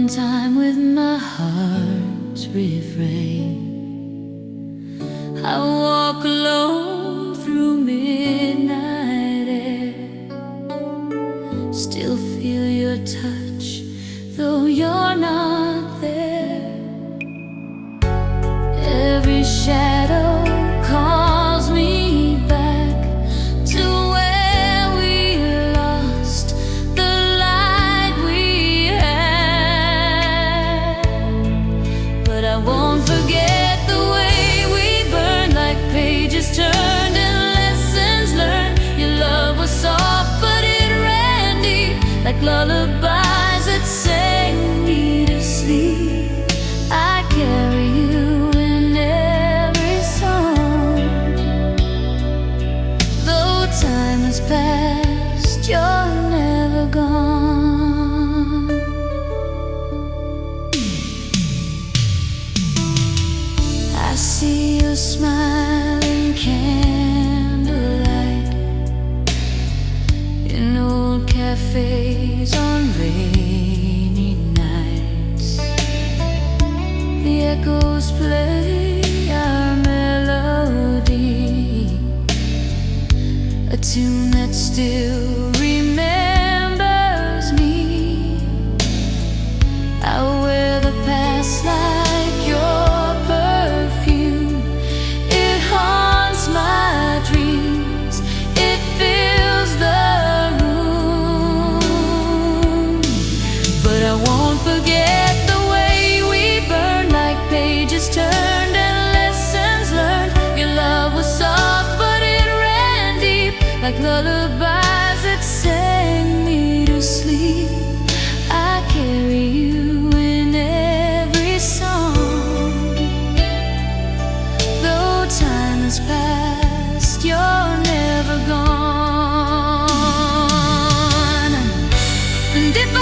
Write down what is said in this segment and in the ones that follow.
in time with my heart's refrain. I walk alone through midnight air, still feel your touch, though you're not there. Every shadow calls me back to where we lost the light we had. But I won't forget the way we burned, like pages turned and lessons learned. Your love was soft, but it ran deep, like lullabies that sang me to sleep. I carry you in every song. Though time has passed, you're never gone. I see your smiling candlelight in old cafes on rainy nights. The echoes play our melody, a tune that still remembers me. I wear the past like your perfume. It haunts my dreams, it fills the room. But I won't forget the way we burned, like pages turned and lessons learned. Your love was soft, but it ran deep, like lullabies that sang me to sleep. I carry you in every song. Though time has passed, you're never gone. And if I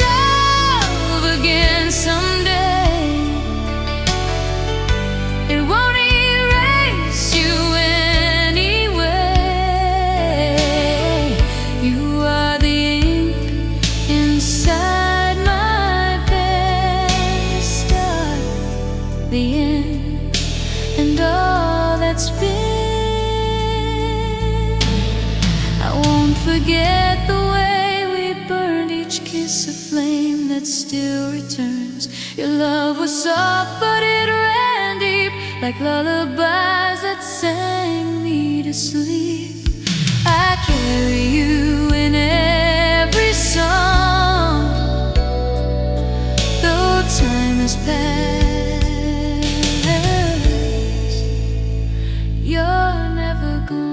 love again someday, it won't erase you anyway. You are the ink inside my pen, start, the end, and all that's been. I won't forget the way we burned, each kiss a flame that still returns. Your love was soft, but it ran deep, like lullabies that sang me to sleep. I carry you in every song. Though time has passed, you're never gone.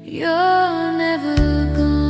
You're never gone.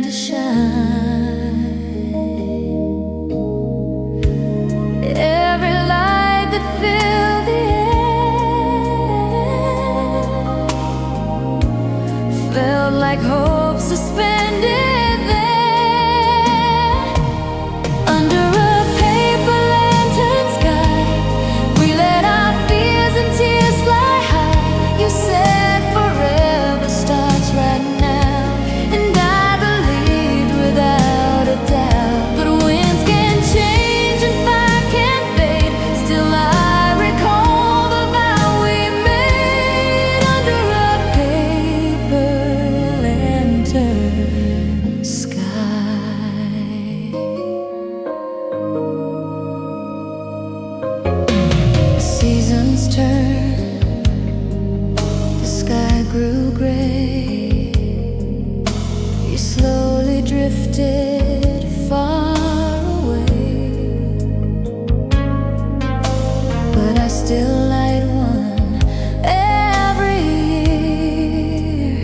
to shine. Every light that filled the air felt like hope suspended there. Under a paper lantern sky, we let our fears and tears fly high. You said forever starts right now, and I believed without a doubt. But winds can change and fire can fade, still I recall the vow we made under a paper lantern sky. The seasons turned, the sky grew gray. You slowly drifted far away, but I still light one every year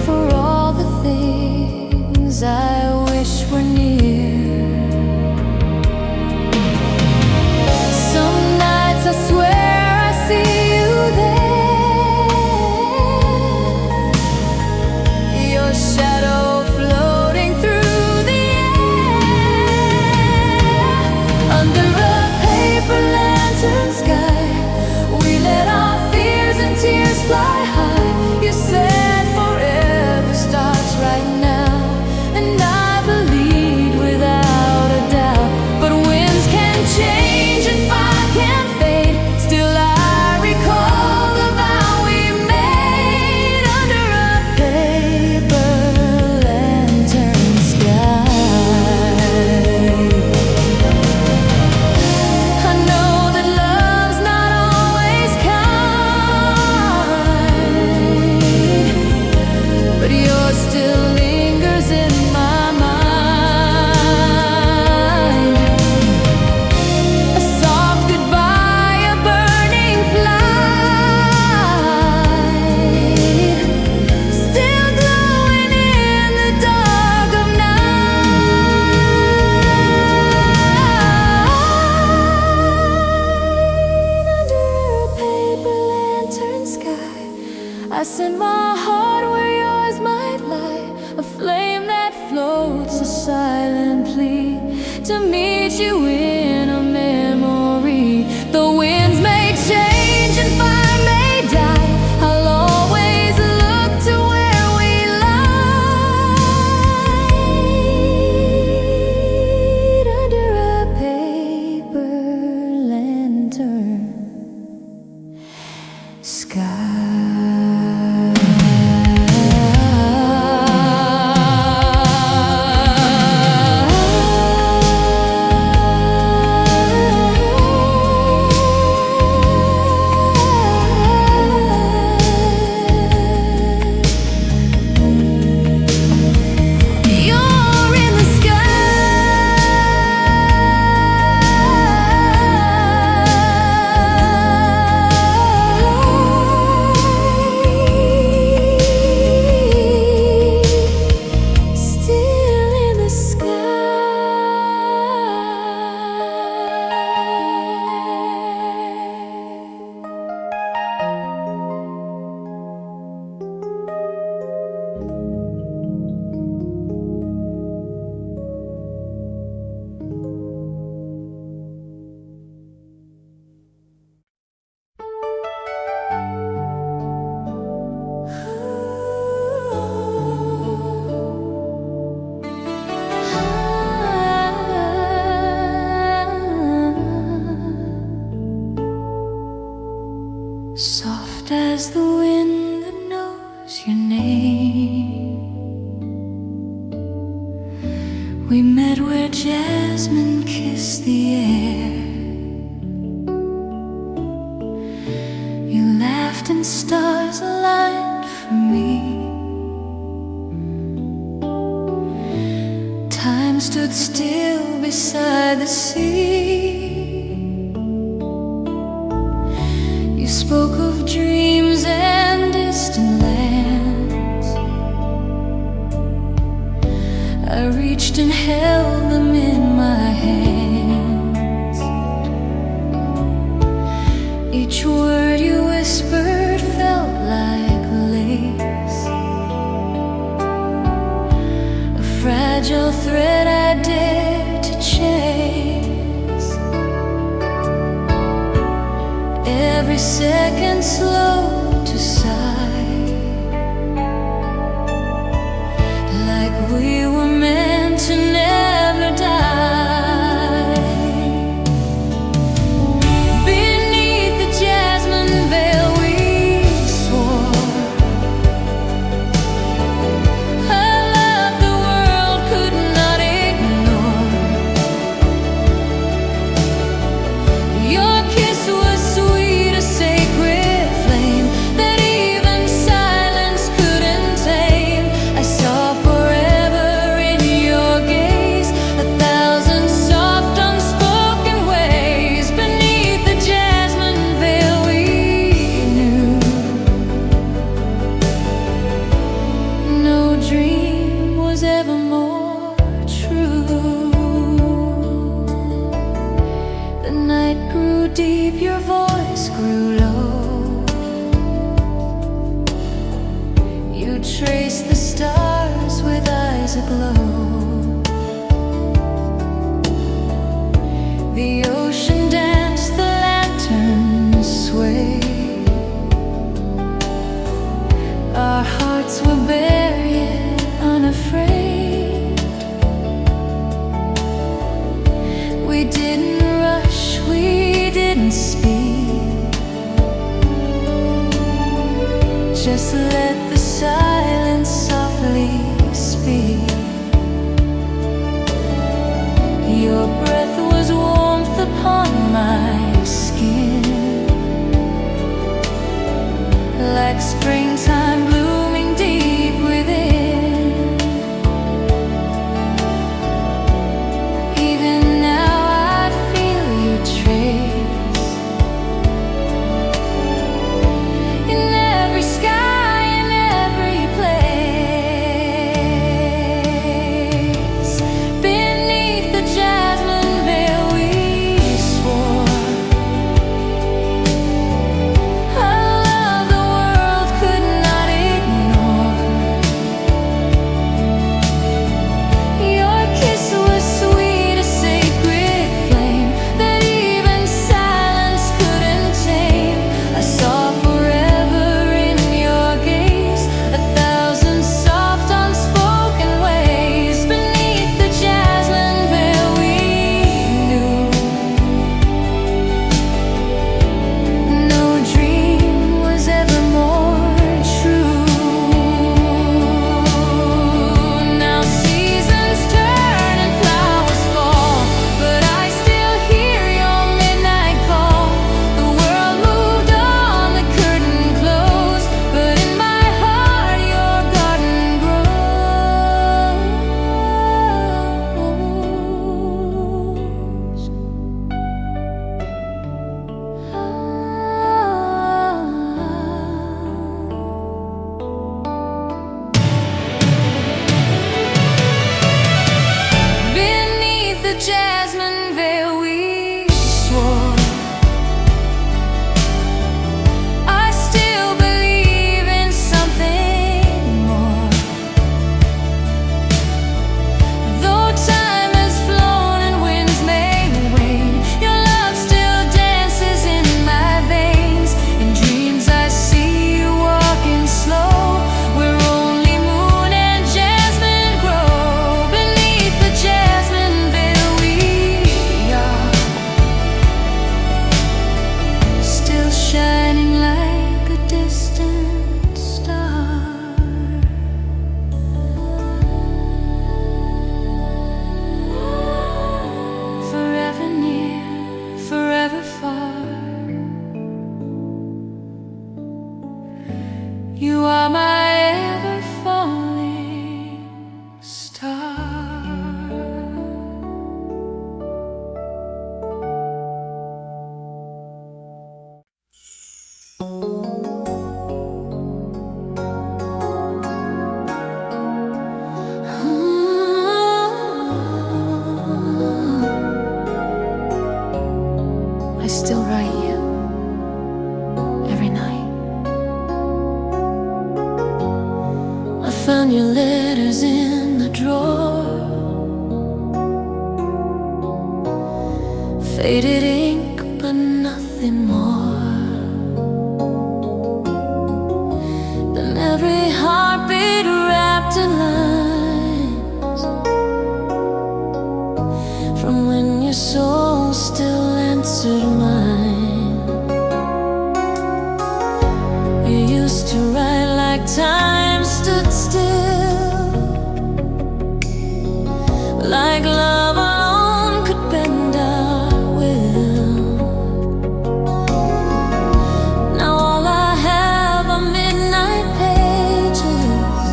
for all the things I wish were near. Some nights I swear I see you there, your shadow floating through the air. Under a paper lantern sky, we let our fears and tears fly high. You said forever starts right now, and I believed without a doubt. But winds can change and fire can fade, still I recall the vow we made under a paper lantern sky. I know that love's not always kind, but yours still lingers in my mind. A soft goodbye, a burning flight, still glowing in the dark of night. Under a paper lantern sky, I send my heart where yours might lie, a flame that floats, a silent plea to meet you in a memory. The winds may change and fire may die, I'll always look to where we light under a paper lantern You're in the sky, still in the soft as the wind that knows your name. We met where Jasmine kissed the air. You laughed and stars aligned for me. Time stood still beside the sea. You spoke of dreams and distant lands. reached and held them in my hands. Each word you whispered felt like lace, a fragile thread I dared to chase. Every second slow to sigh, like we were meant to never die. Beneath the jasmine veil we swore a love the world could not ignore. Your kiss was sweet, a sacred flame that even silence couldn't tame. I saw forever in your gaze, a thousand soft unspoken ways. Beneath the jasmine veil we knew no dream was ever more true. The night grew deep, your voice grew low. You traced the stars with eyes aglow. The ocean danced, the lanterns swayed. Our hearts were bare yet unafraid. We didn't rush, we didn't speak. faded ink, but nothing more than every heartbeat wrapped in lines from when your soul still answered mine. You used to write like time stood still, like love alone could bend our will. Now all I have are midnight pages.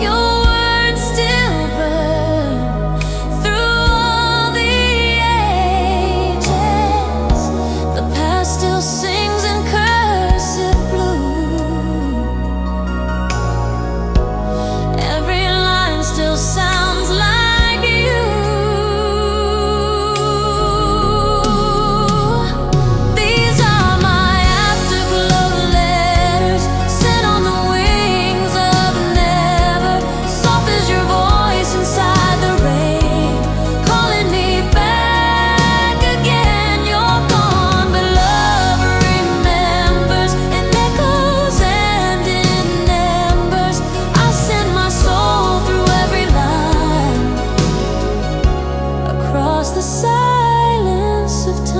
Your words still burn through all the ages. The past still sings in cursive blue. Every line still sounds like you. These are my afterglow letters, sent on the wings of never. Soft as your voice inside the rain, calling me back again. You're gone, but love remembers in echoes and in embers. I send my soul through every line, across the silence of time.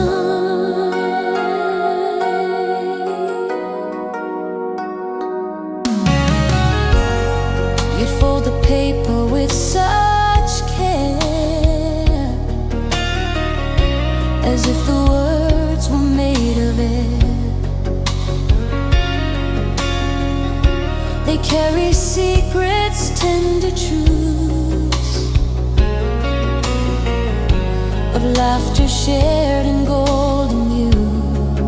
You'd fold the paper with such care, as if the words were made of it. They carry secrets, tender truths, of laughter shared and golden youth.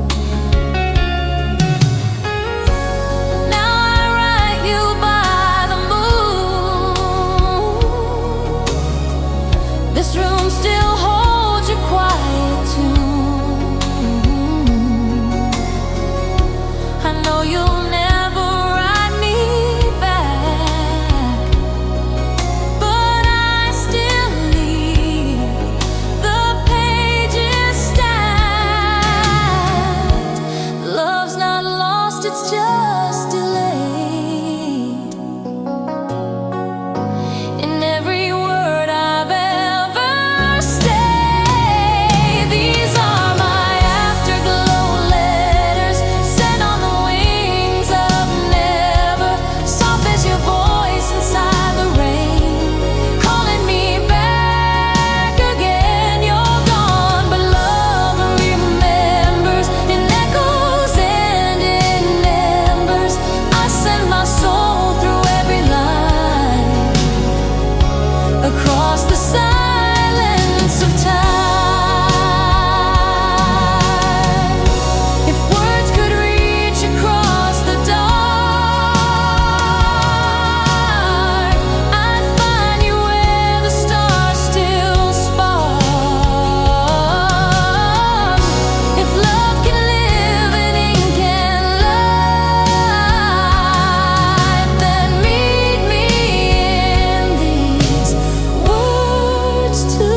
Now I write you by the moon. This room still holds your quiet tune. I know you'll never write me back, but I still leave the pages stacked. Love's not lost, it's just delayed. In every word I've ever said, these are my afterglow letters, sent on the wings of never. Soft as your voice inside the rain, calling me back again. You're gone, but love remembers in echoes and in embers. I send my soul through every line, across the silence of time. If words could reach across the dark, I'd find you where the stars still spark. If love can live in ink and light, then meet me in these words tonight.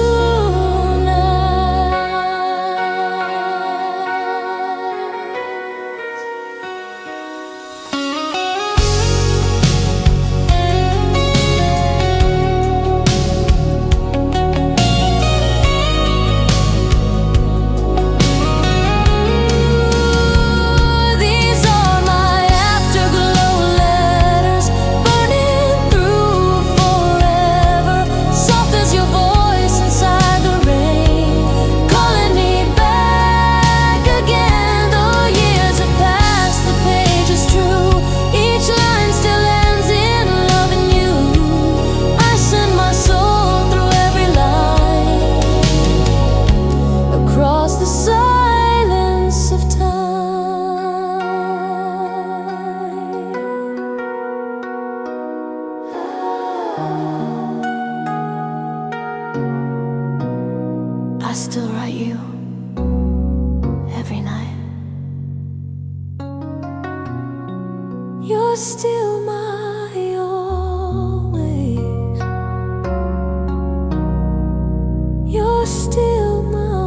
These are my afterglow letters, burning through forever. Soft as your voice inside the rain, calling me back again. Though years have passed, the page is true. Each line still ends in loving you. I send my soul through every line, across the silence of time. I still write you every night. You're still my always. You're still my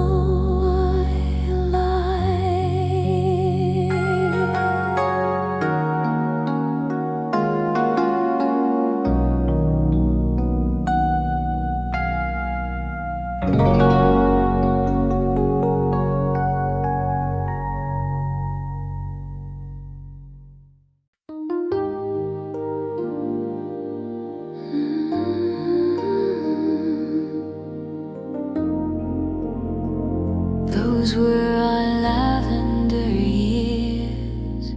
Those were our lavender years.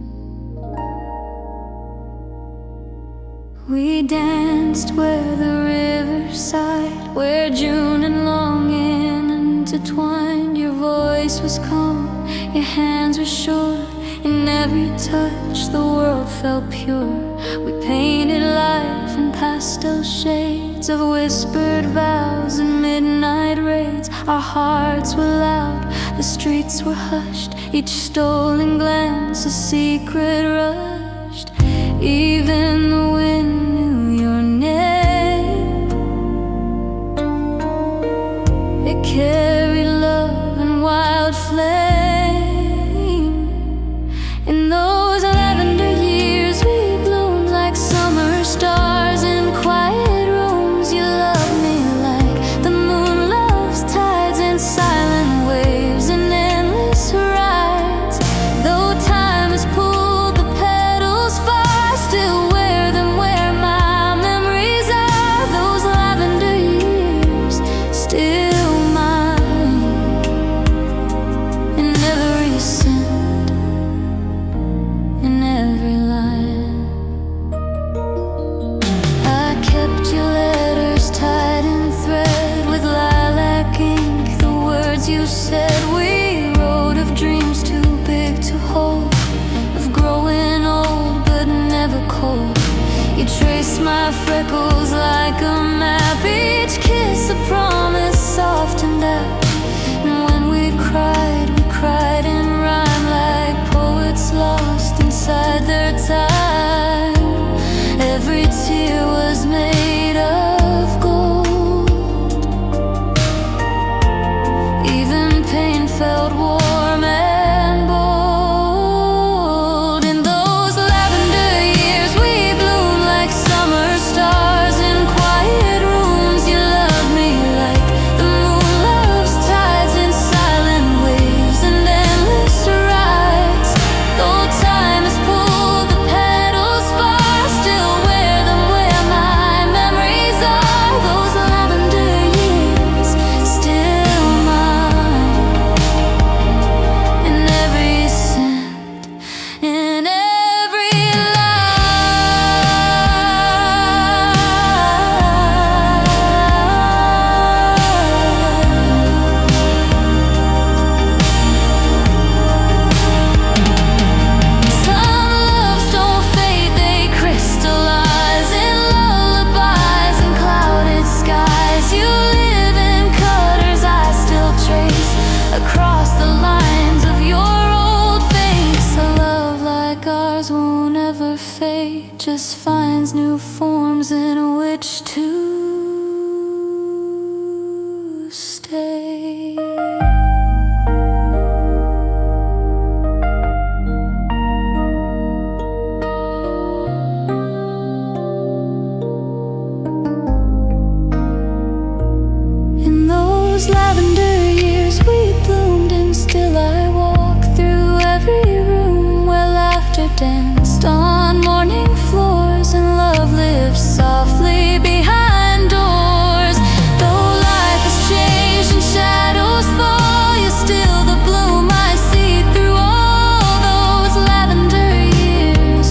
We danced where the riverside, where June and longing intertwined. Your voice was calm, your hands were sure. In every touch the world felt pure. We painted life in pastel shades of whispered vows and midnight raids. Our hearts were loud, the streets were hushed. Each stolen glance a secret rushed. Even the wind knew your name. It carried love and wild flame. In those lavender years we bloomed like summer stars in quiet rooms. You loved me like the moon loves tides and silent waves and endless rides. Though time has pulled the petals far, still wear them where my memories are. Those lavender years, still mine. In every scent, in every line, I kept your letters tied in thread with lilac ink. The words you said, we wrote of dreams too big to hold, of growing old but never cold. You traced my freckles like a map, each kiss a promise soft and apt. And when we cried in rhyme like poets lost inside their time. Every tear was made of gold. Even pain felt warm and bold. In those lavender years we bloomed like summer stars in quiet rooms. You loved me like the moon loves tides and silent waves and endless rides. Though time has pulled the petals far, still wear them where my memories are. Those lavender years, still mine. In every scent, in every Some loves don't fade, they crystallize in lullabies and clouded skies. You live in colors I still trace across the lines of your old face. A love like ours won't ever fade, just finds new forms in which to stay. In those lavender years we bloomed, and still I walk through every room where laughter danced on morning floors and love lives softly behind doors. Though life has changed and shadows fall, you're still the bloom I see through all those lavender years.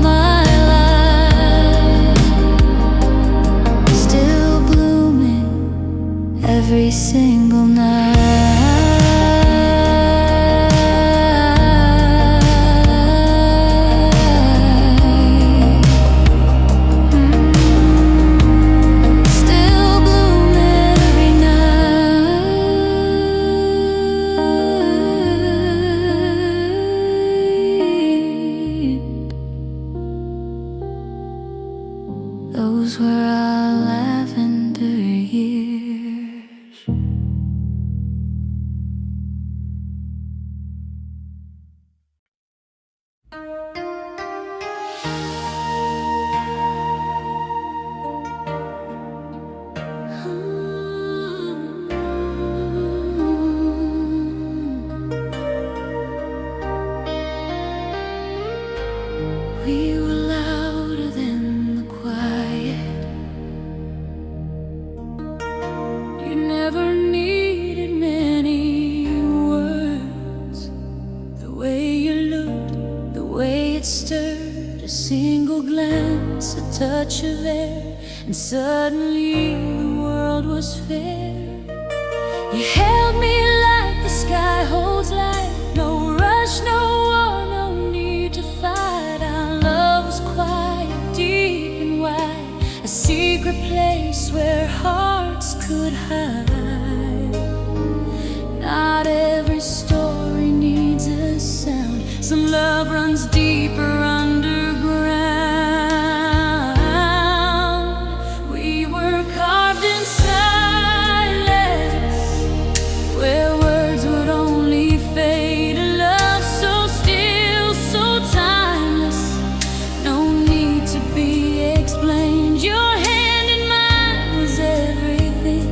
My life still blooming every single night. Still blooming every night. Those were our lavender years. never needed many words. The way you looked, the way it stirred, a single glance, a touch of air, and suddenly the world was fair. You held me like the sky holds light. No rush, no war, no need to fight. Our love was quiet, deep and wide, a secret place where hearts could hide. Not every story needs a sound. Some love runs deeper underground. We were carved in silence, where words would only fade. A love so still, so timeless, no need to be explained. Your hand in mine was everything.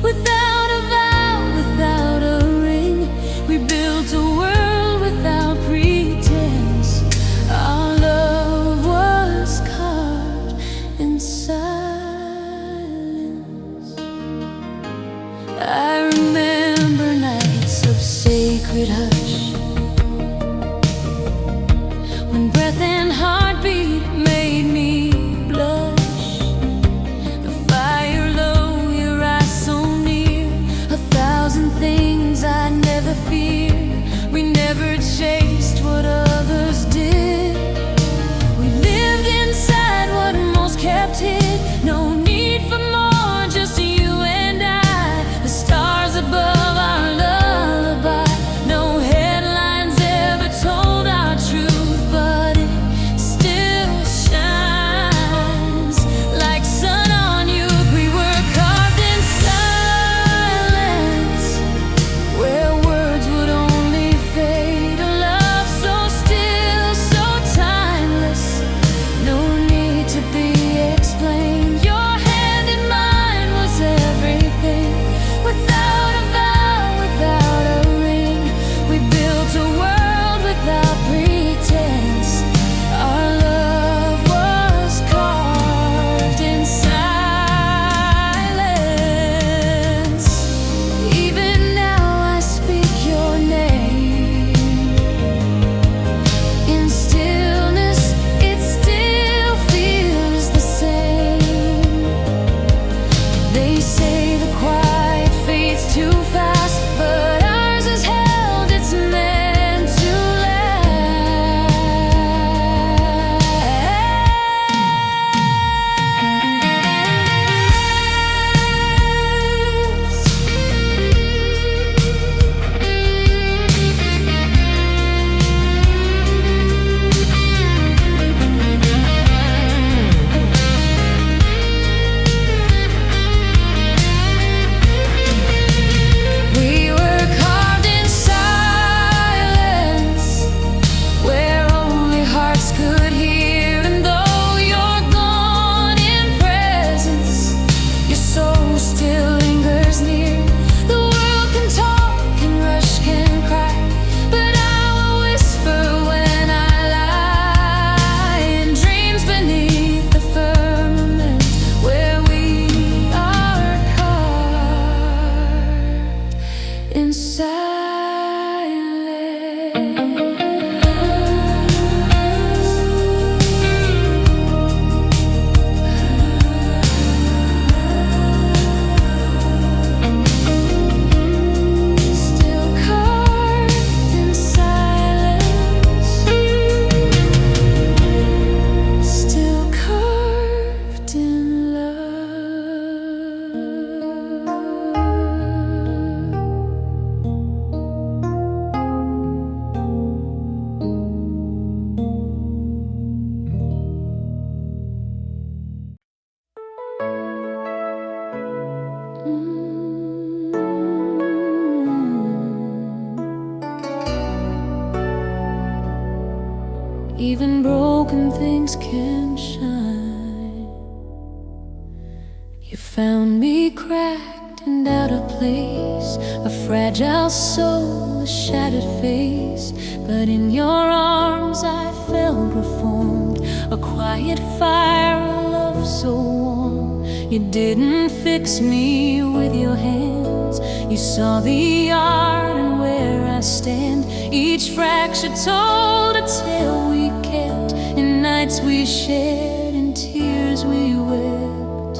Without a vow, without a ring, we built a world without pretense. Our love was carved in silence. I remember nights of sacred hush, when breath and heartbeat made me blush. The fire low, your eyes so near, a thousand things I never feared. We never chased what others did. We lived inside what most kept hid. No need for more, just you and I. The stars above our lullaby. No headlines ever told our truth, but it still shines like sun on youth. We were carved in silence, where words would only fade. A love so still, so timeless, no need to be explained. Your hand in mine was everything. Without a vow, without a ring, we built a world without pretense. Our love was carved in silence. Even now I speak your name. In stillness, it still feels the same. They say the quiet fades too fast, but ours is held, it's meant to We were carved in silence, where only hearts could hear. And though you're gone in presence, your soul still lingers near. The world can talk, can rush, can cry, but I will whisper when I lie. In dreams beneath the firmament, where we are carved in silence. Still carved in silence. Still carved in love. Even broken things can shine. You found me cracked and out of place, a fragile soul, a shattered face. But in your arms I felt reformed, a quiet fire, a love so warm. You didn't fix me with your hand, You saw the art and where I stand. Each fracture told a tale we kept, in nights we shared and tears we wept.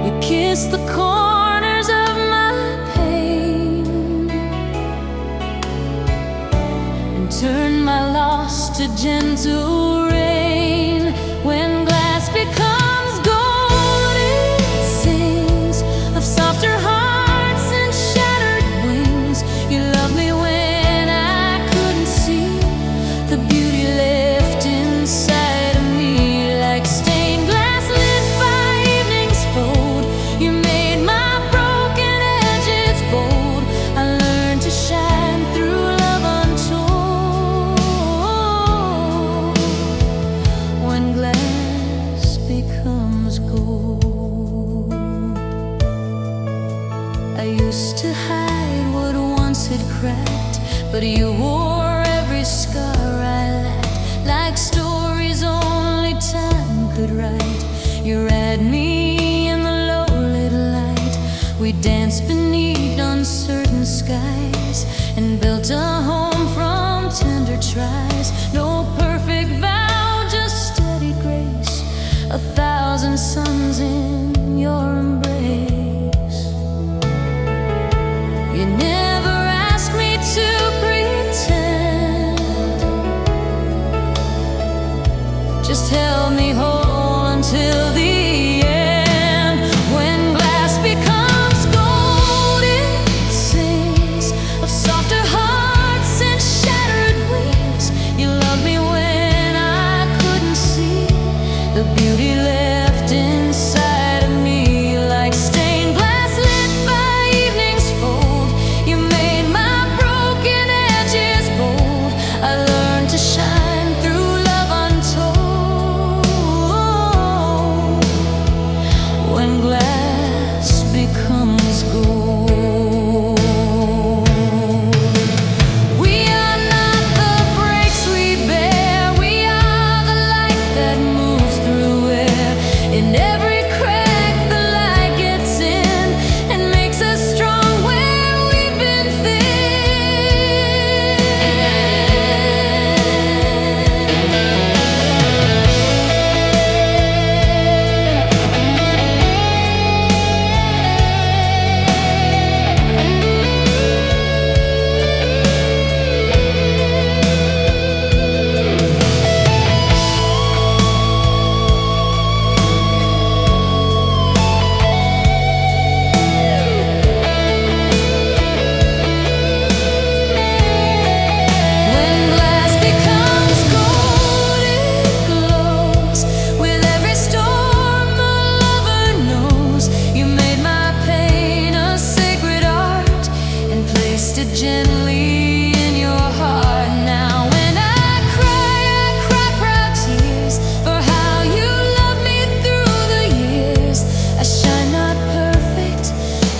You kissed the corners of my pain and turned my loss to gentle rain. When glass becomes gold, it sings of softer hearts and shattered wings. You loved me when I couldn't see the beauty left inside of me. Like stained glass lit by evening's fold, you made my broken edges bold. I learned to shine through love untold. When glass becomes gold, I used to hide what once had cracked, but you wore every scar I lacked. Like stories only time could write, you read me in the low lit light. We danced beneath uncertain skies and built a home from tender tries. No perfect vow, just steady grace. 1,000 suns in your embrace. You never asked me to pretend, just held me whole until the end. When glass becomes gold, it sings of softer hearts and shattered wings. You loved me when I couldn't see the beauty left inside of me. Like stained glass lit by evening's fold, you made my broken edges bold. I learned to shine through love untold. When glass becomes gold, we are not the breaks we bear, we are the light that moves through air. In every crack the light gets in and makes us strong where we've been When glass becomes gold, it glows with every storm a lover knows. You made my pain a sacred art and placed it gently in your heart. Now when I cry proud tears for how you loved me through the years. I shine not perfect,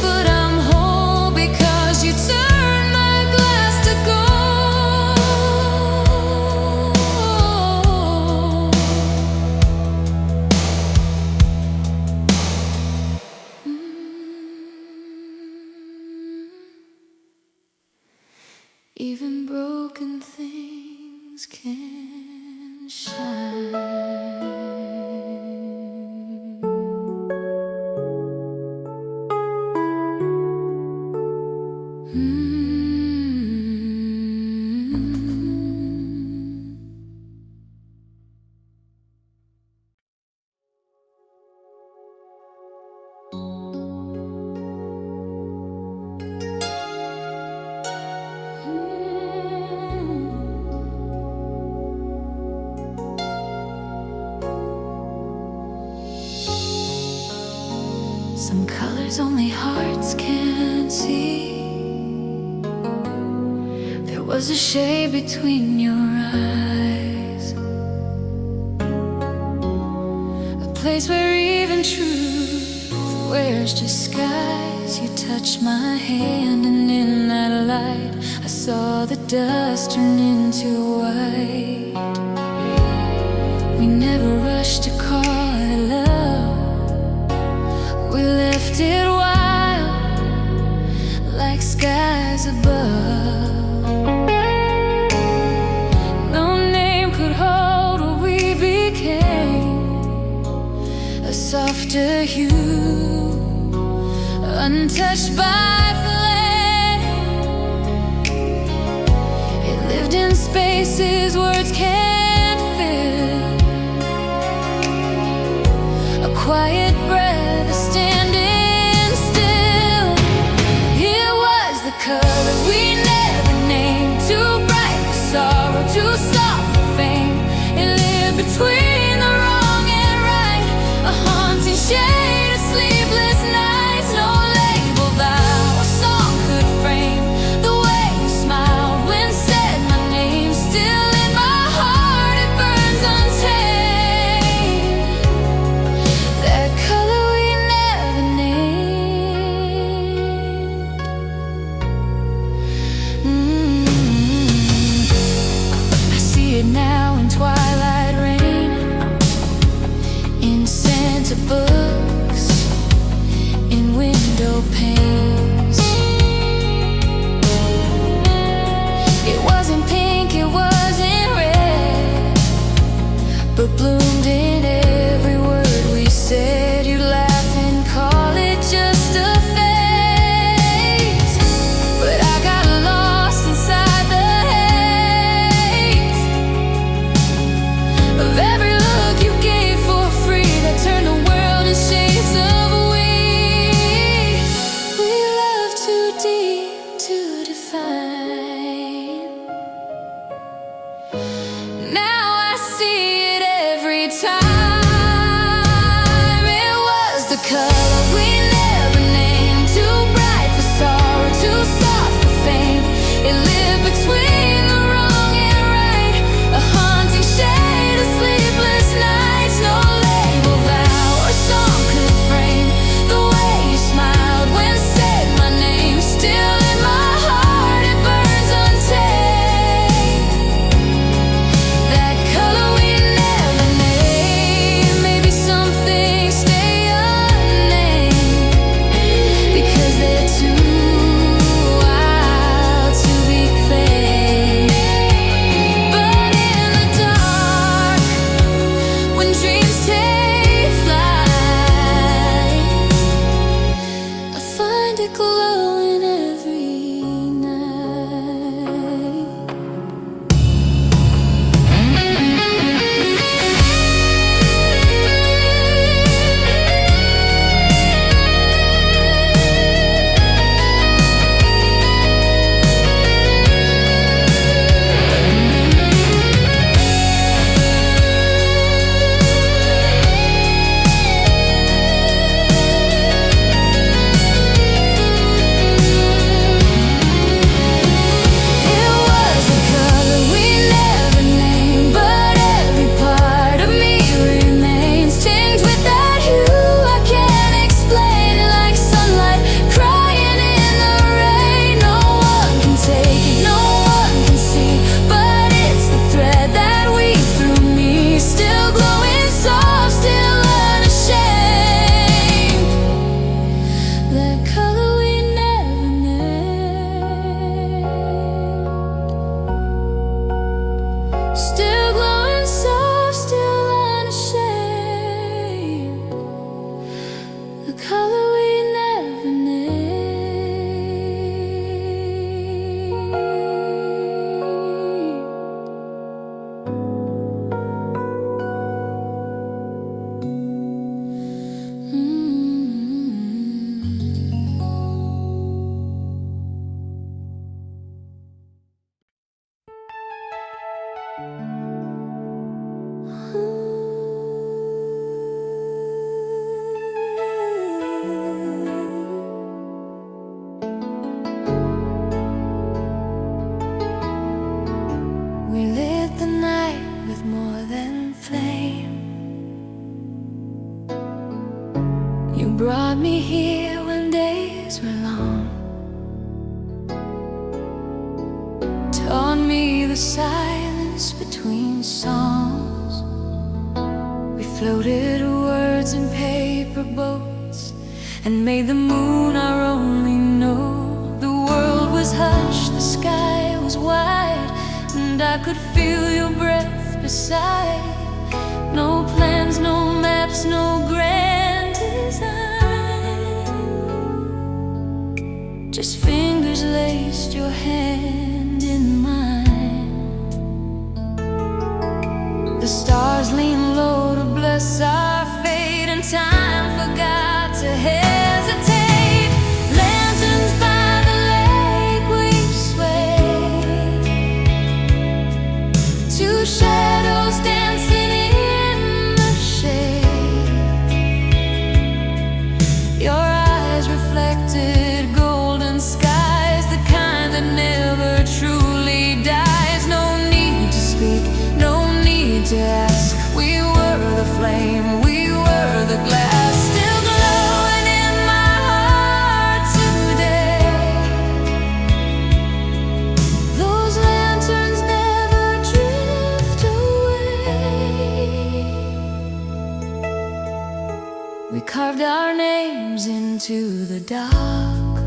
but I'm whole because you turned my glass to gold. Even broken things can shine. Some colors only hearts can see. There was a shade between your eyes, a place where even truth wears disguise. You touched my hand and in that light I saw the dust turn into white. We never rushed to call it love, we left it wild. untouched by flame. It lived in spaces words can't fill. A quiet breath standing still. It was the color we never named. Too bright for sorrow, too soft for fame. It lived between the wrong and right. A haunting shade of sleepless nights. No label vow a song could frame the way you smiled when said my name. Still in my heart it burns untamed. That color we never named. I see it now in twilight rain, in Santa books, in window panes. It wasn't pink, it wasn't red, but bloomed in every word we said. You'd laugh and call it just a phase, but I got lost inside the haze of every look you gave for free that turned the world in shades of we. We love too deep to define. Now I see it every time. It was the color we never named. Too bright for sorrow, too soft for fame. It lived between the wrong and right. A haunting shade of sleepless nights. No label vow or song could frame the way you smiled when said my name. Still in my heart it burns untamed. That color we never named. Maybe some things stay unnamed because they're too wild to be claimed. But in the dark, when dreams take flight, I find it glowing every night. It was a color we never named, but every part of me remains tinged with that hue I can't explain. Like sunlight crying in the rain. No one can take it, no one can see, but it's the thread that weaves through me. Still glowing soft, still unashamed. That color we never named. Still glowing soft, still unashamed. The color we never We lit the night with more than flame. You brought me here when days were long. Taught me the silence between songs. We floated words in paper boats and made the moon our only note. The world was hushed, the sky was wide, and I could feel your breath beside. No plans, no maps, no grand design. hand in mine. The stars lean low to bless our fate, and time forgot to hesitate. Lanterns by the lake we sway, two shadows dancing in the shade. Your eyes reflected golden skies, the kind that never truly dies. No need to speak, no need to ask. We were the flame, we were the glass, still glowing in my heart today. Those lanterns never drift away. We carved our names into the dark,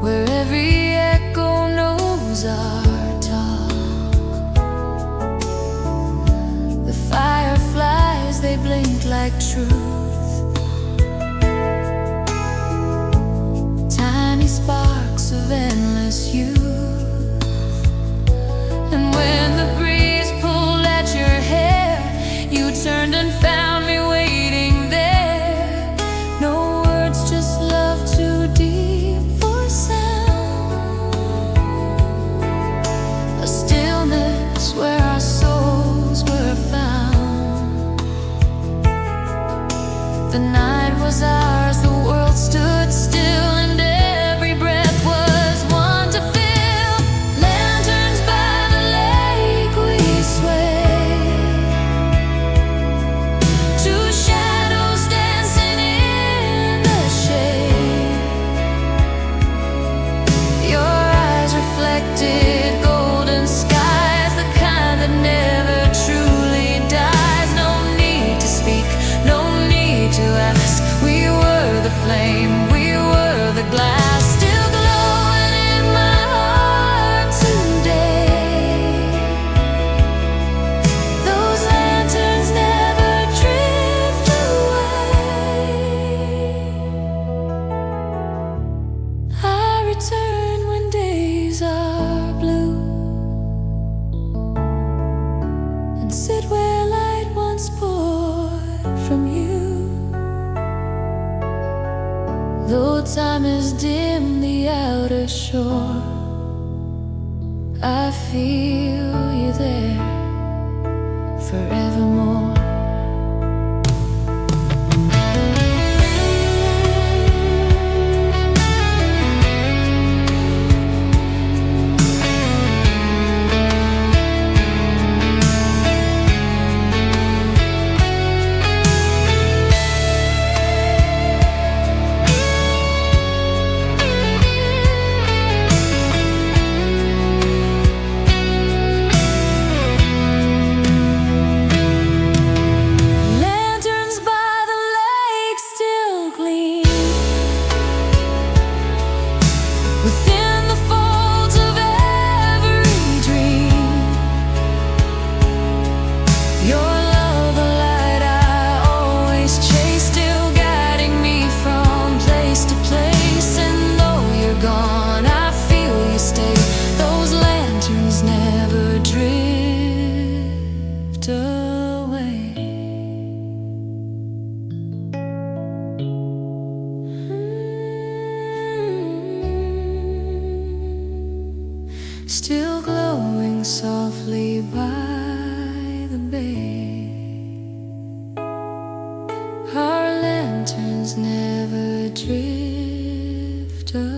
where every echo knows our talk. The fireflies, they blink like truth, tiny sparks of endless youth. And when the breeze pulled at your hair, you turned and found me waiting there. No words, just love too deep for sound. A stillness where our souls were found. The night was ours, the world stood still, and every breath was one to fill. Lanterns by the lake we sway, two shadows dancing in the shade. Your eyes reflected golden skies, the kind that never truly dies. No need to speak, no need to ask. We were the flame, we were the glass, still glowing in my heart today. Those lanterns never drift away. I return when days are blue, and sit where light once poured from you. Though time is dim, the outer shore, I feel you there forevermore. Lanterns by the lake still gleam within the folds of every dream. Your love, a light I always chase, still guiding me from place to place. And though you're gone, I feel you stay. Those lanterns never drift away. Still glowing softly by the bay. Our lanterns never drift away.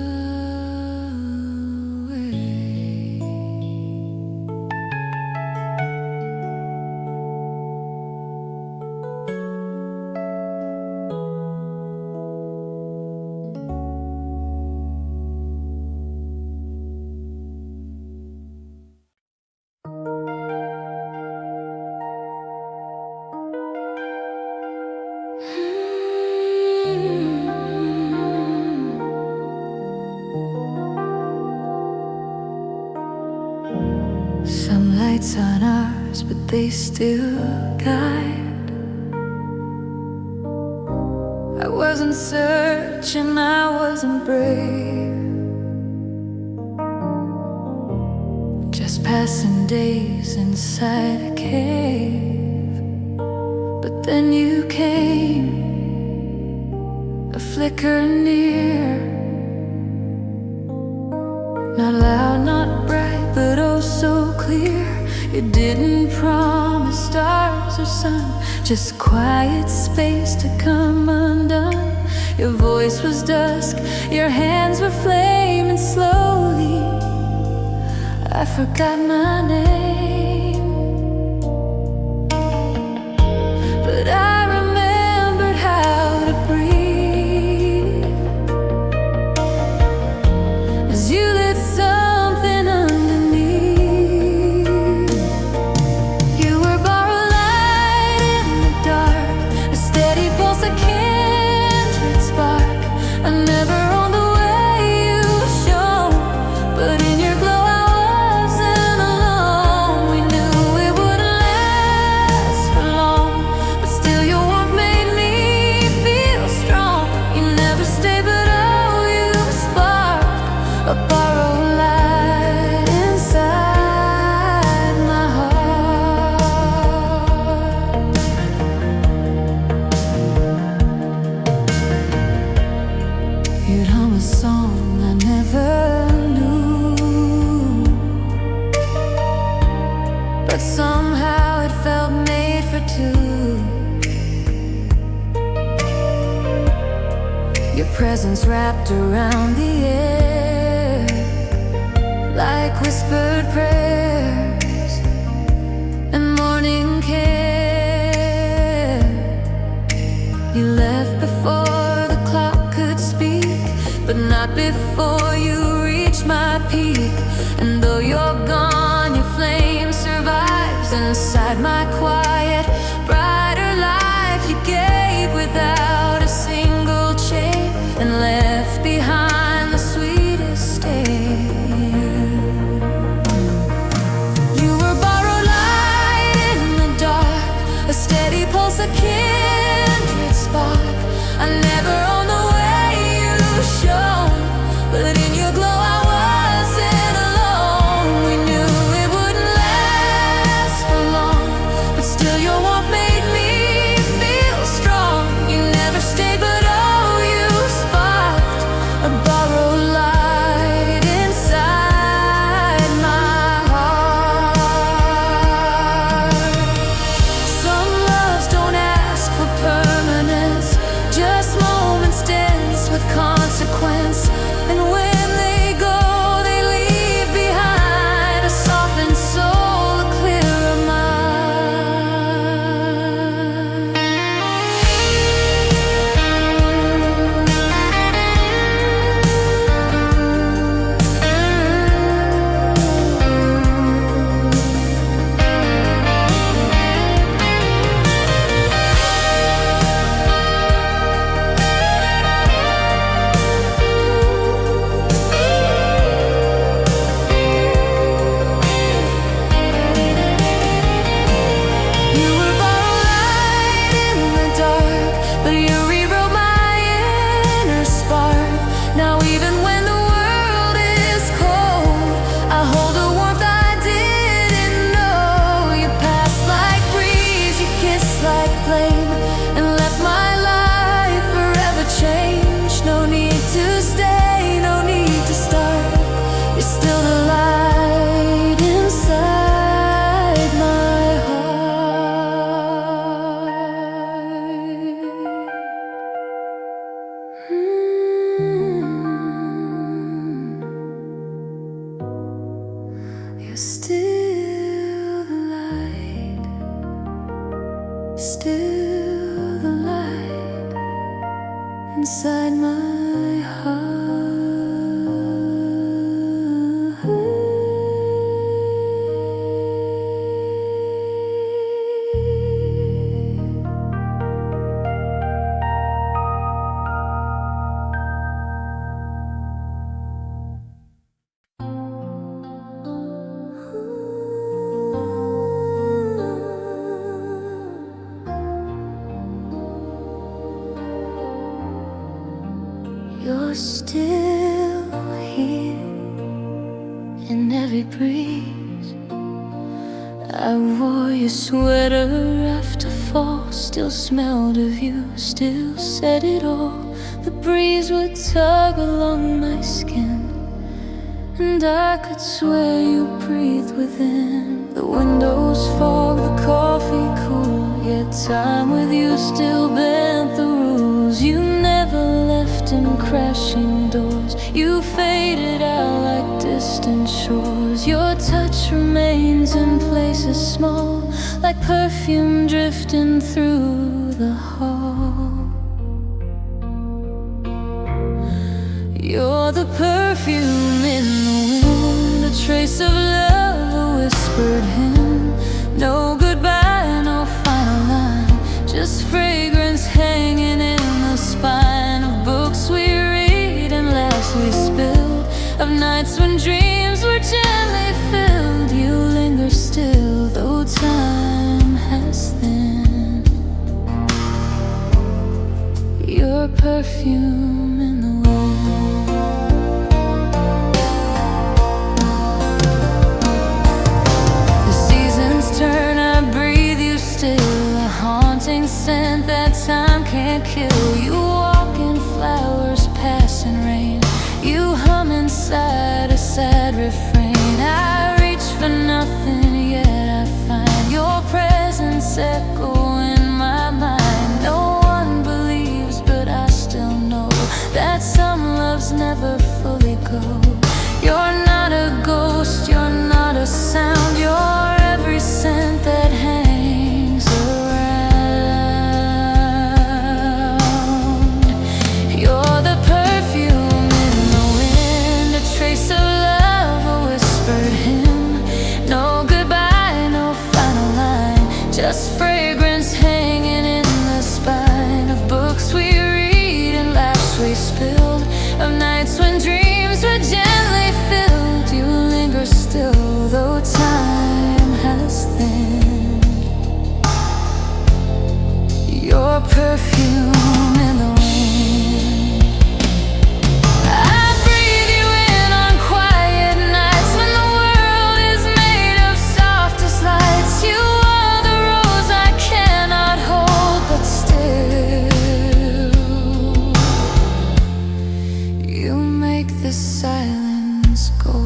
Some lights on ours, but they still guide. I was wasn't searching, I wasn't brave. Just passing days inside a cave. But then you came, a flicker near. Not loud, not bright, but oh so clear. You didn't promise stars or sun, just quiet space to come undone. Your voice was dusk, your hands were flaming slowly. I forgot my name, but I remembered how to breathe as you lit something underneath. You were borrowed light in the dark, a steady pulse, a kindred spark. I never owned the way you shone, but in your glow a borrowed light inside my heart. You'd hum a song I never knew, but somehow it felt made for two. Your presence wrapped around the air like whispered prayers and morning care. You left before the clock could speak, but not before you reached my peak. And though you're gone, your flame survives inside my quiet, brighter life. You gave without a single chain and left behind the sweetest stain. A steady pulse, a kindred spark. I never owned the way you shone, but in your glow I wasn't alone. We knew it wouldn't last for long, but still your warmth made me feel strong. You never stayed, but oh, you sparked a borrowed light inside my heart. Some loves don't ask for permanence, just moments dense with consequence. And when they go, they leave behind a softened soul, a clearer mind. You were borrowed light in the dark, but you rewrote my inner spark. Now even when the world is cold, I hold a warmth I didn't know. You passed like breeze, you kissed like flame, and left my life forever changed. No need to stay, no need to start. You're still the light inside my heart. You're still the light, still the light inside my heart. You're still here in every breeze. I wore your sweater after fall, still smelled of you, still said it all. The breeze would tug along my skin, and I could swear you breathed within. The windows fog, the coffee cool, yet time with you still bent the rules. You never left in crashing doors, you faded out like distant shores. Your touch remains in places small, like perfume drifting through the hall. You're the perfume in the wind, a trace of love, a whispered hymn. No goodbye, no final line, just fragrance hanging in the spine of books we read and laughs we spilled, of nights when dreams were gently filled. You linger still, though time has thinned. Your perfume in the wind. Turn, I breathe you still, a haunting scent that time can't kill. You walk in flowers, passing rain, you hum inside a sad refrain. I reach for nothing, yet I find your presence echo in my mind. No one believes, but I still know that some loves never fully go. You're not a ghost, you're not a sound, you're every scent that hangs around. You're the perfume in the wind, a trace of love, a whispered hymn. No goodbye, no final line, just fragrance hanging in the spine of books we read and laughs we spilled, of nights when dreams were gently filled. You linger still, though time has thinned. Your perfume in the wind. I breathe you in on quiet nights when the world is made of softest lights. You are the rose I cannot hold, but still you make the silence gold.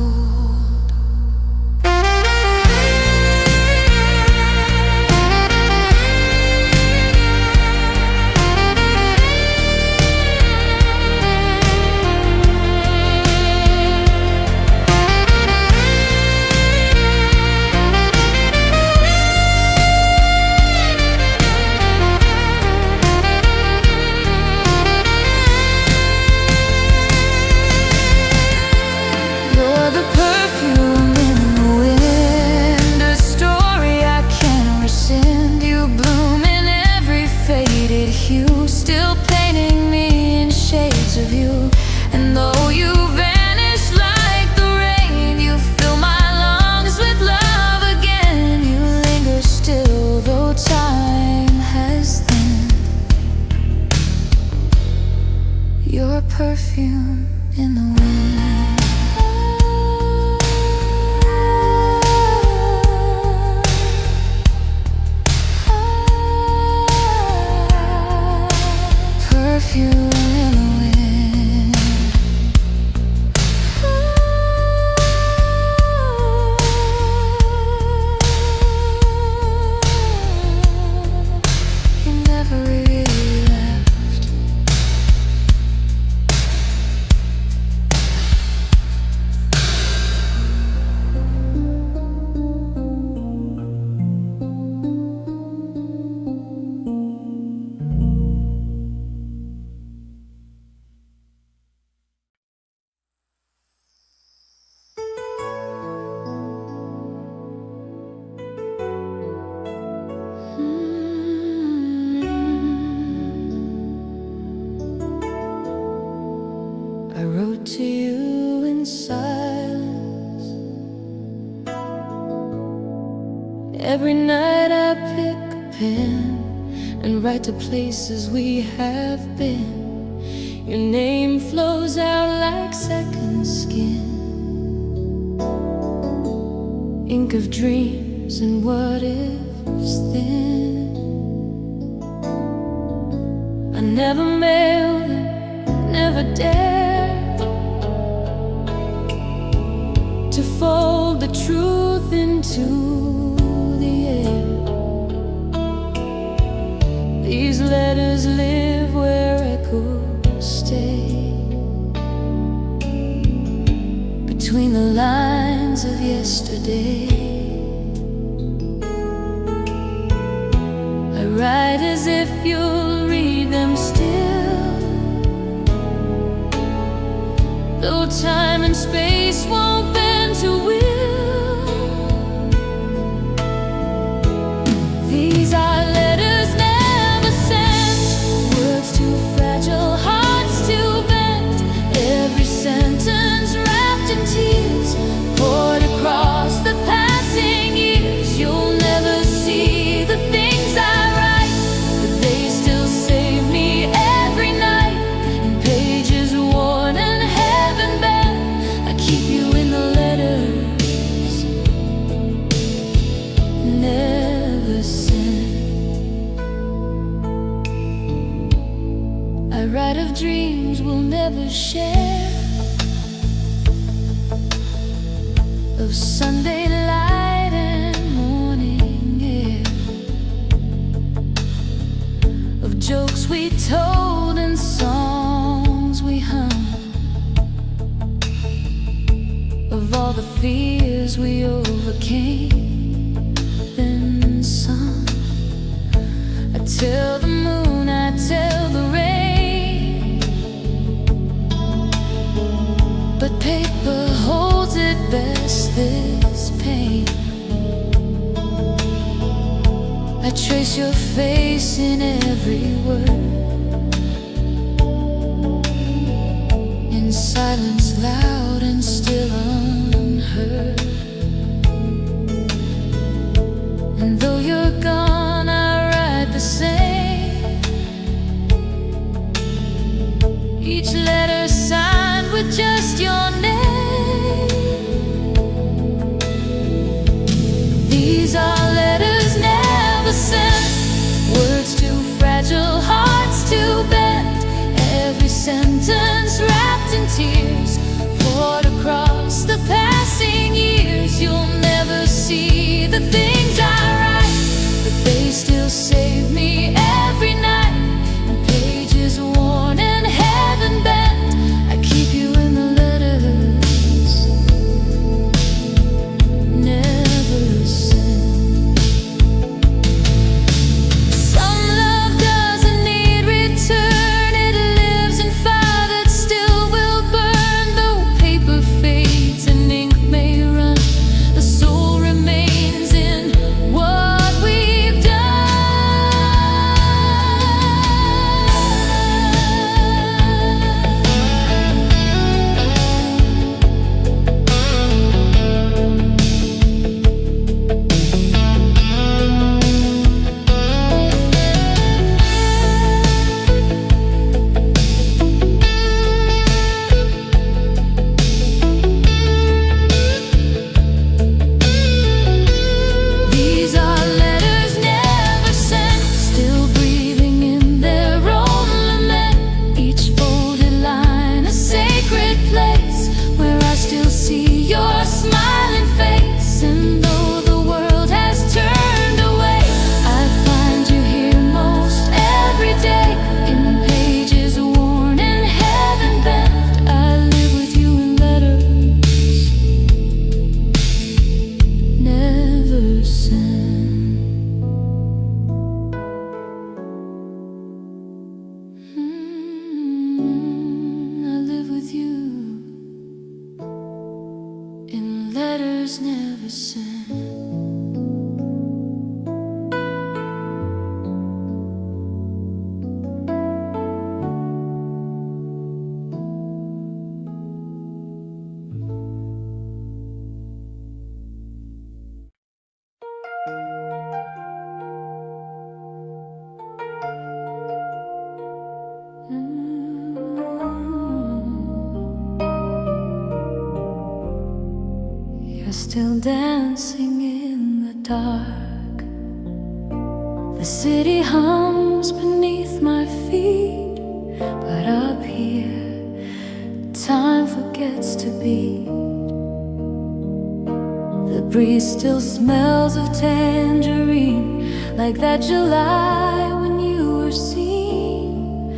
Perfume in the wind. Perfume in the wind. You never really left. I wrote to you in silence. Every night I pick a pen and write to places we have been. Your name flows out like second skin, ink of dreams and what ifs thin. I never mailed it, never dared to fold the truth into the air. These letters live where echoes stay, between the lines of yesterday. I write as if you'll read them still, though time and space won't bend to will. These are letters never sent, words too fragile, hearts too bent. Every sentence wrapped in tears, poured across the passing years. You'll never see the things I write, but they still save me every night. In pages worn and heaven bent, I keep you in the letters never sent. I write of dreams we'll never share, of Sunday light and morning air, of jokes we told and songs we hummed, of all the fears we overcame, then some. I tell the moon, I tell the rain, but paper holds it best, this pain. I trace your face in every word, in silence loud and still unheard. And though you're gone, I write the same, each letter signed with just your name. These are letters never sent, words too fragile, hearts too bent. Every sentence wrapped in tears, poured across the passing years. You'll never see the things I write, but they still save me every night. In pages worn and heaven bent, I keep you in the letters never sent. Some love doesn't need return, it lives in fire that still will burn. Though paper fades and ink may run, the soul remains in what we've done. These are letters never sent, still breathing in their own lament. Each folded line a sacred place, where I still see your smiling face. And though the world has turned away, I find you here most every day. In pages worn and heaven bent, I live with you in letters never sent. I live with you in letters never sent. still dancing in the dark. The city hums beneath my feet, but up here, time forgets to beat. The breeze still smells of tangerine, like that July when you were seen.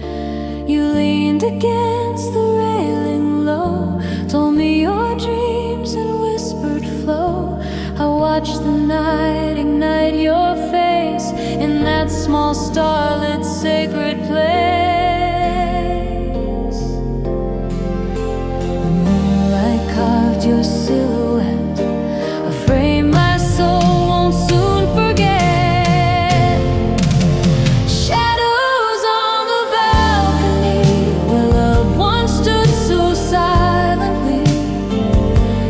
You leaned against the railing low, told me your dreams in whispered flow. I watched the night ignite your face in that small starlit sacred place. The moonlight carved your silhouette, a frame my soul won't soon forget. Shadows on the balcony where love once stood so silently.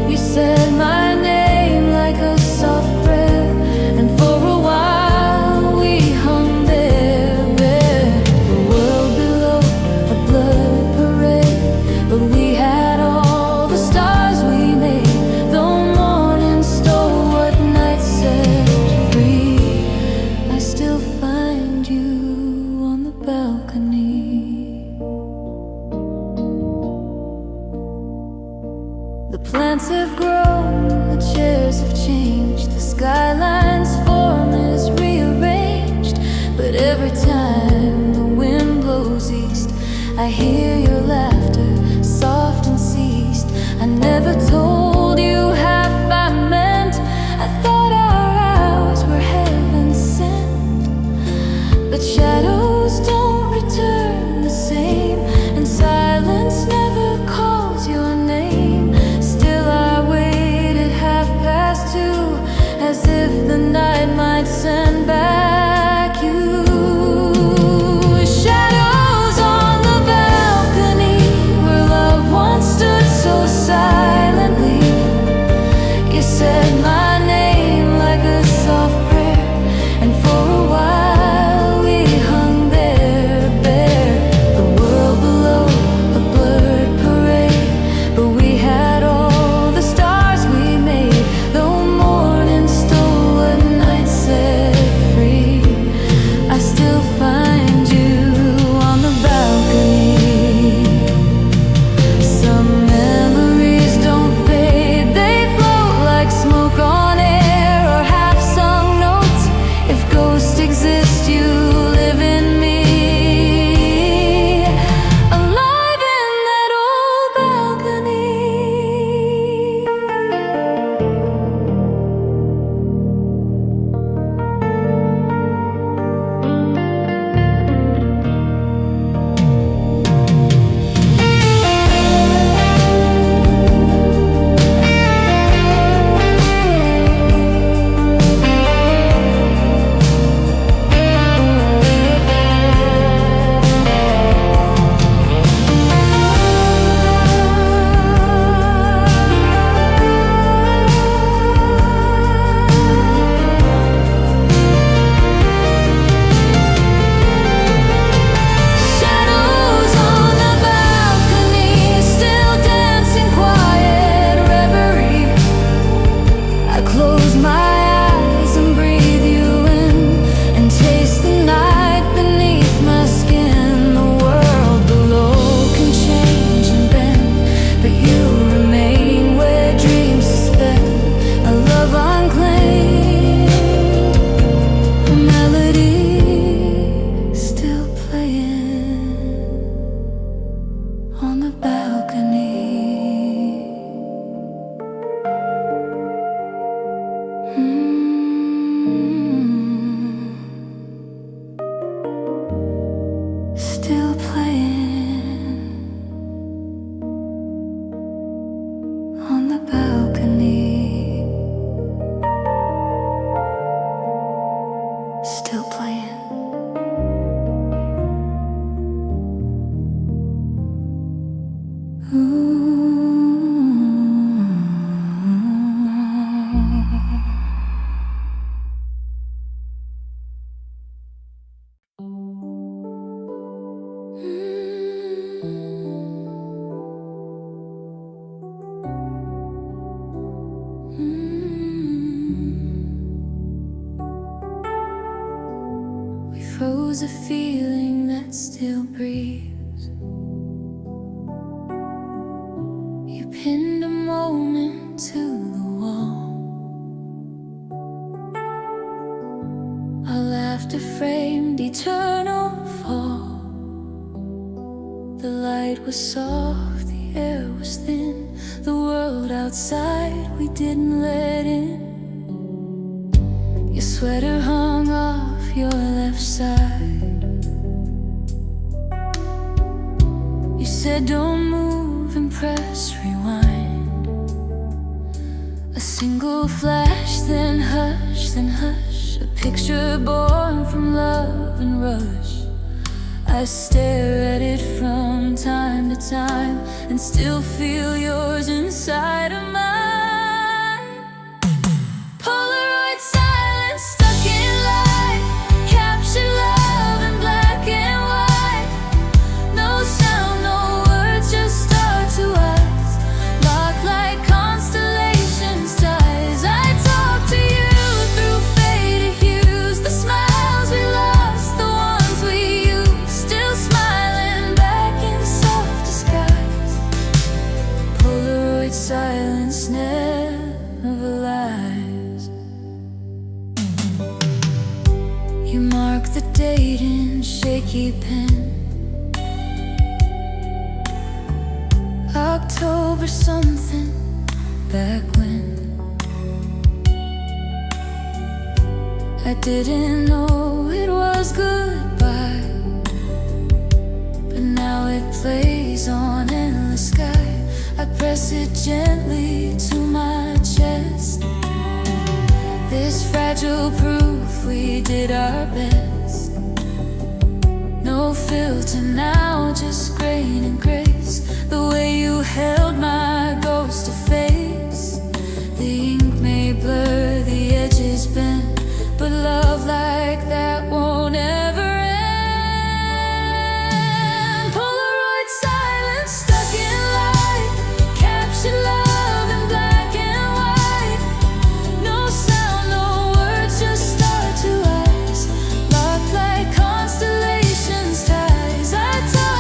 You said my name like a soft breath, and for a while we hung there bare. The world below, a blurred parade, but we had all the stars we made. Though morning stole what night set free, I still find you on the balcony. The plants have grown, the chairs have changed, the skyline's form is rearranged. But every time the wind blows east, I hear your laughter, soft and ceased. I never told you half I meant. I thought our hours were heaven sent. But shadows don't return the same, and silence never calls your name. Still I wait at 2:30, as if the night might send back you. Shadows on the balcony where love once stood so silently. You said my name like a soft prayer, and for a while we hung there bare. The world below, a blurred parade, but we had all the stars we made. Though morning stole what night set free, I still find you on the balcony. Some memories don't fade, they float like smoke on air or half-sung notes. If ghosts exist, you live in me, alive in that old balcony. Shadows on the balcony, still dancing quiet reverie. I close my eyes and breathe you in, and taste the night beneath my skin. The world below can change and bend, but you remain where dreams suspend. A love unclaimed, a melody still playing on the balcony. Still playing on the balcony. Still playing. Ooh. lose a feeling that still breathes. You pinned a moment to the wall. Our laughter framed eternal fall. The light was soft, the air was thin. The world outside we didn't let in. Your sweater hung off your left side. You said don't move and press rewind. A single flash, then hush, then hush. A picture born from love and rush. I stare at it from time to time and still feel yours inside of mine. Polaroid silence, stuck in light. Captured love in black and white. No sound, no words, just our two eyes. Locked like constellations ties. I talk to you through faded hues. The smiles we lost, the ones we used, still smiling back in soft disguise. Polaroid silence never lies. You mark the date in shaky pen. October something, back when I didn't know it was goodbye, but now it plays on endless sky. I press it gently to my chest. This fragile proof we did our best. No filter now, just grain and grace. The way you held my ghost to face. The ink may blur, the edges bend, but love like that won't ever end. Polaroid silence, stuck in light. Captured love in black and white. No sound, no words, just our two eyes. Locked like constellations ties. I talk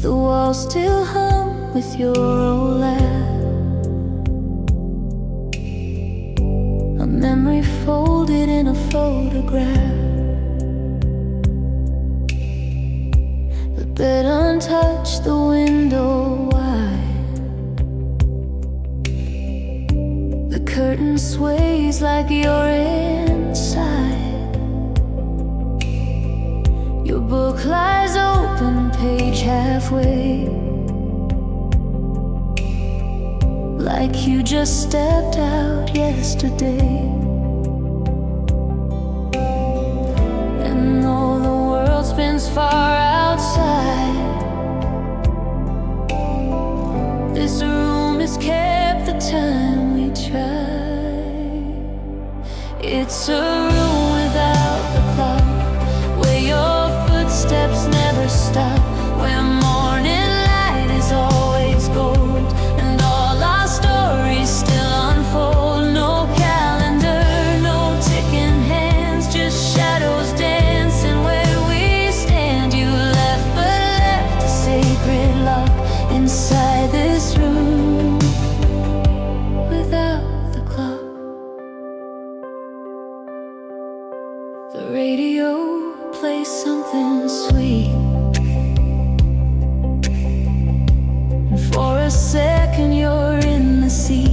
The walls still hum with your old laugh, a memory folded in a photograph. The bed untouched, the window wide, the curtain sways like you're inside. Your book lies open, page halfway, like you just stepped out yesterday. And though the world spins far outside, this room has kept the time we tried. It's a room without the clock, where your footsteps never stop, where morning light is always gold, and all our stories still unfold. No calendar, no ticking hands, just shadows dancing where we stand. You left but left a sacred lock inside this room without the clock. The radio plays something sweet, and for a second you're in the seat.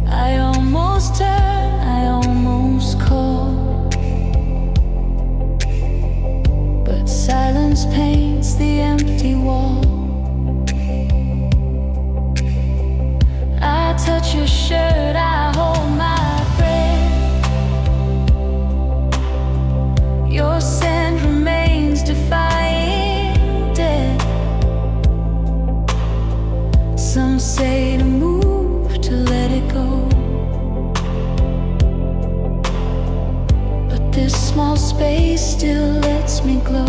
I almost turn, I almost call, but silence paints the empty wall. I touch your shirt, I hold my breath. Your scent remains defying death. Some say to move, to let it go, but this small space still lets me glow.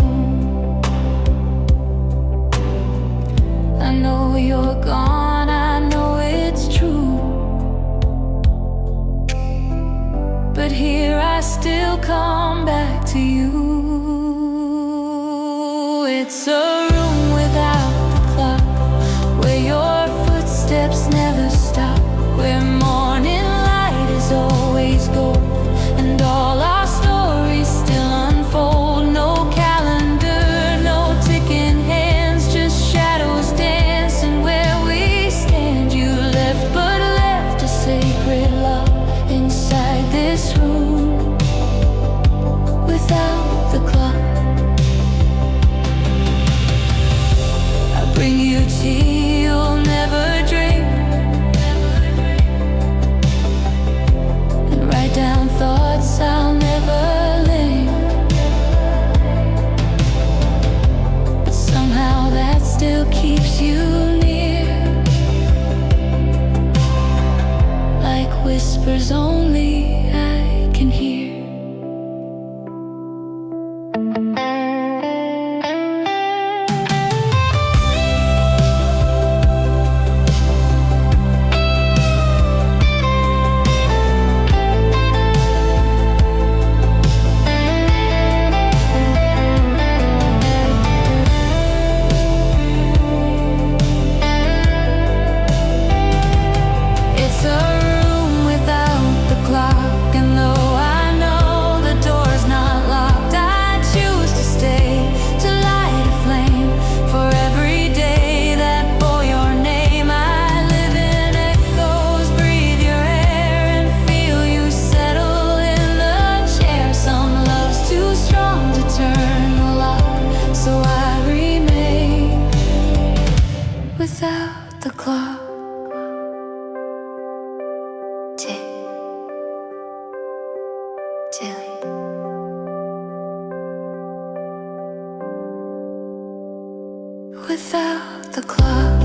I know you're gone, I know it's true, but here I still come back to you. It's a room without the clock, where your footsteps never stop, where morning light is always gold, and all our stories still unfold. No calendar, no ticking hands, just shadows dancing where we stand. You left but left a sacred love inside this room without the clock. I bring you tea you'll never drink, and write down thoughts I'll never link, but somehow that still keeps you near, like whispers only I can hear. It's a room without the clock, and though I know the door's not locked, I choose to stay, to light a flame for every day that bore your name. I live in echoes, breathe your air, and feel you settle in the chair. Some love's too strong to turn the lock, so I remain without the clock. Tick, tilly. Without the clock.